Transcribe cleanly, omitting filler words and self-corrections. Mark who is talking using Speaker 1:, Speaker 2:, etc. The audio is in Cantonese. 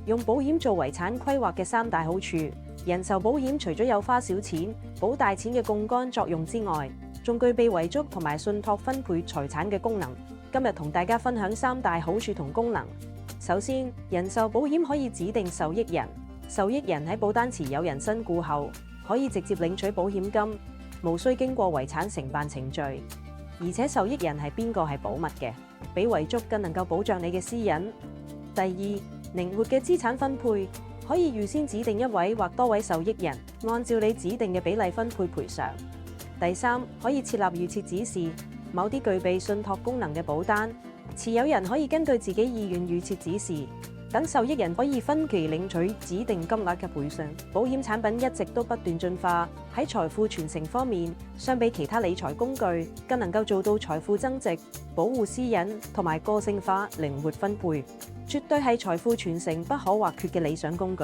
Speaker 1: 用保險做遺產規劃嘅三大好處。人壽保險除咗有花小錢、保大錢嘅槓桿作用之外，仲具備遺囑同埋信託分配財產嘅功能。今日同大家分享三大好處同功能。首先，人壽保險可以指定受益人，受益人喺保單持有人身故後，可以直接領取保險金，無需經過遺產承辦程序。而且受益人係邊個係保密嘅，比遺囑更能夠保障你嘅私隱。第二，靈活嘅資產分配，可以預先指定一位或多位受益人，按照你指定嘅比例分配賠償。第三，可以設立預設指示，某啲具備信託功能嘅保單，持有人可以根據自己意願預設指示，等受益人可以分期領取指定金額嘅賠償。保險產品一直都不斷進化，喺財富傳承方面，相比其他理財工具，更能夠做到財富增值、保護私隱同埋個性化、靈活分配，絕對係財富傳承不可或缺嘅理想工具。